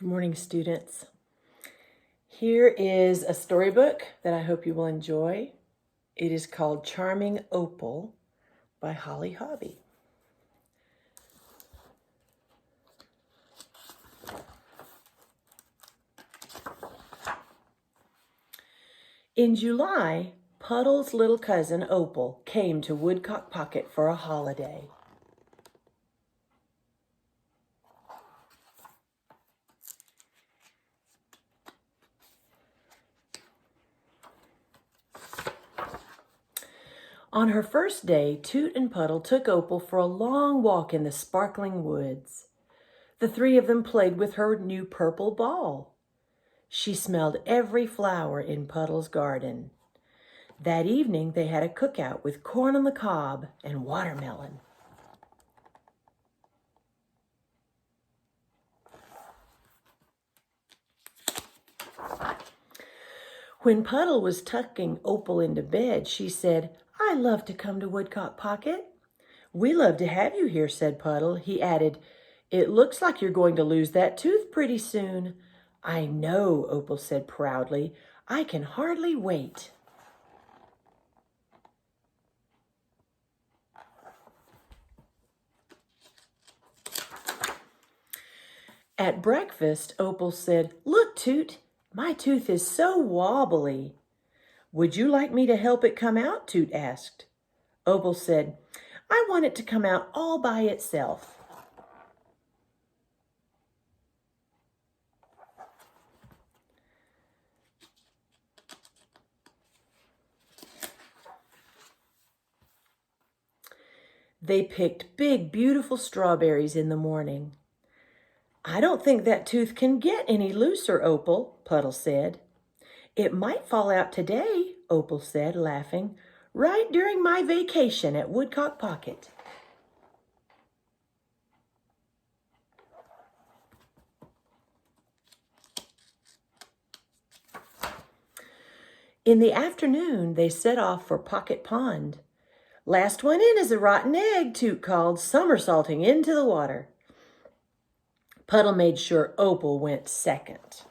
Good morning, students. Here is a storybook that I hope you will enjoy. It is called Charming Opal by Holly Hobby. In July, Puddle's little cousin Opal came to Woodcock Pocket for a holiday. On her first day, Toot and Puddle took Opal for a long walk in the sparkling woods. The three of them played with her new purple ball. She smelled every flower in Puddle's garden. That evening, they had a cookout with corn on the cob and watermelon. When Puddle was tucking Opal into bed, she said, "I love to come to Woodcock Pocket." "We love to have you here," said Puddle. He added, "It looks like you're going to lose that tooth pretty soon." "I know," Opal said proudly. "I can hardly wait." At breakfast, Opal said, "Look, Toot, my tooth is so wobbly." "Would you like me to help it come out?" Toot asked. Opal said, "I want it to come out all by itself." They picked big, beautiful strawberries in the morning. "I don't think that tooth can get any looser, Opal," Puddle said. "It might fall out today," Opal said, laughing, "right during my vacation at Woodcock Pocket." In the afternoon, they set off for Pocket Pond. "Last one in is a rotten egg," Toot called, somersaulting into the water. Puddle made sure Opal went second.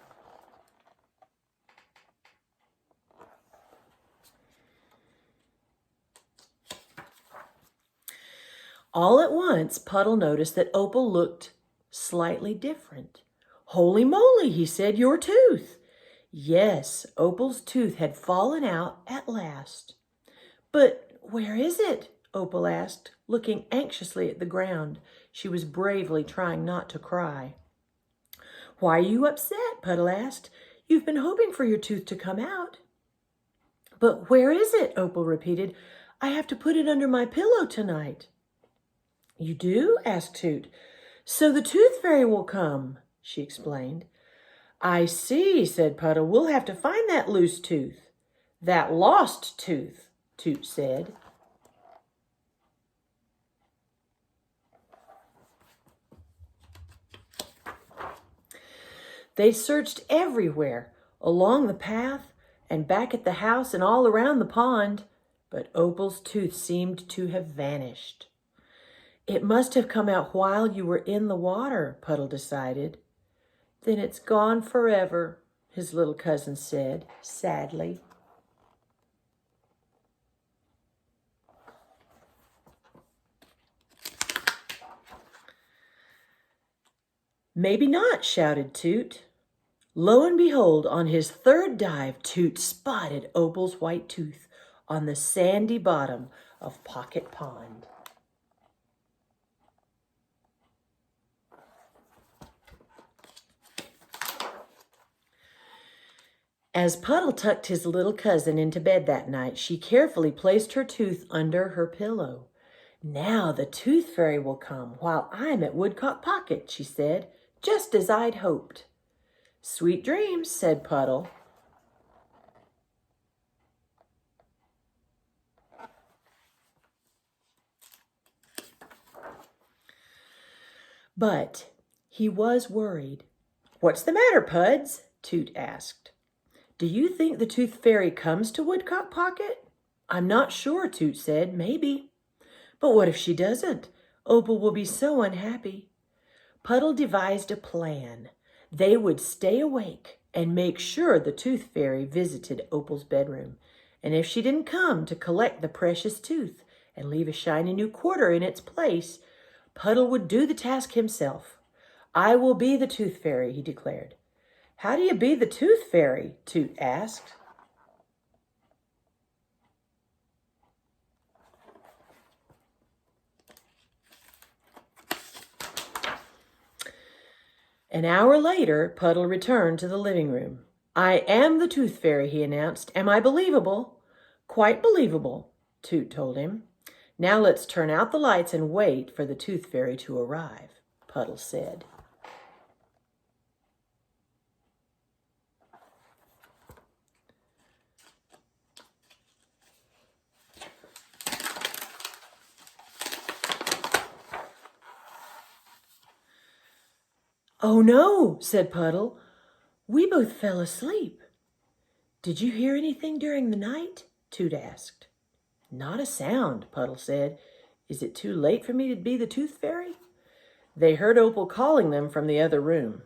All at once, Puddle noticed that Opal looked slightly different. "Holy moly," he said, "your tooth." Yes, Opal's tooth had fallen out at last. "But where is it?" Opal asked, looking anxiously at the ground. She was bravely trying not to cry. "Why are you upset?" Puddle asked. "You've been hoping for your tooth to come out." "But where is it?" Opal repeated. "I have to put it under my pillow tonight." "You do?" asked Toot. "So the tooth fairy will come," she explained. "I see," said Puddle. "We'll have to find that loose tooth." "That lost tooth," Toot said. They searched everywhere, along the path and back at the house and all around the pond, but Opal's tooth seemed to have vanished. "It must have come out while you were in the water," Puddle decided. "Then it's gone forever," his little cousin said, sadly. "Maybe not," shouted Toot. Lo and behold, on his third dive, Toot spotted Opal's white tooth on the sandy bottom of Pocket Pond. As Puddle tucked his little cousin into bed that night, she carefully placed her tooth under her pillow. "Now the tooth fairy will come while I'm at Woodcock Pocket," she said, "just as I'd hoped." "Sweet dreams," said Puddle. But he was worried. "What's the matter, Puds?" Toot asked. "Do you think the tooth fairy comes to Woodcock Pocket?" "I'm not sure," Toot said. "Maybe." "But what if she doesn't? Opal will be so unhappy." Puddle devised a plan. They would stay awake and make sure the tooth fairy visited Opal's bedroom. And if she didn't come to collect the precious tooth and leave a shiny new quarter in its place, Puddle would do the task himself. "I will be the tooth fairy," he declared. "How do you be the tooth fairy?" Toot asked. An hour later, Puddle returned to the living room. "I am the tooth fairy," he announced. "Am I believable?" "Quite believable," Toot told him. "Now let's turn out the lights and wait for the tooth fairy to arrive," Puddle said. "Oh no," said Puddle. "We both fell asleep." "Did you hear anything during the night?" Toot asked. "Not a sound," Puddle said. "Is it too late for me to be the tooth fairy?" They heard Opal calling them from the other room.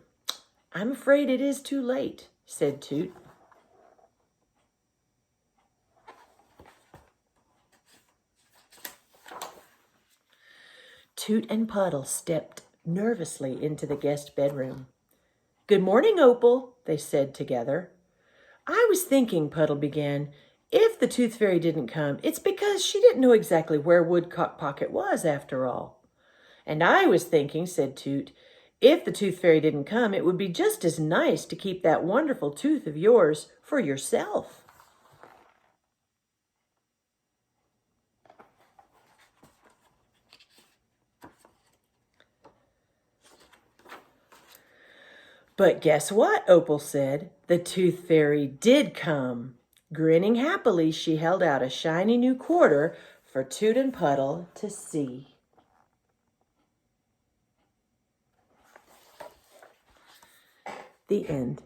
"I'm afraid it is too late," said Toot. Toot and Puddle stepped nervously into the guest bedroom. "Good morning, Opal," they said together. "I was thinking," Puddle began, "if the tooth fairy didn't come, it's because she didn't know exactly where Woodcock Pocket was after all." "And I was thinking," said Toot, "if the tooth fairy didn't come, it would be just as nice to keep that wonderful tooth of yours for yourself." "But guess what?" Opal said. "The tooth fairy did come." Grinning happily, she held out a shiny new quarter for Toot and Puddle to see. The end.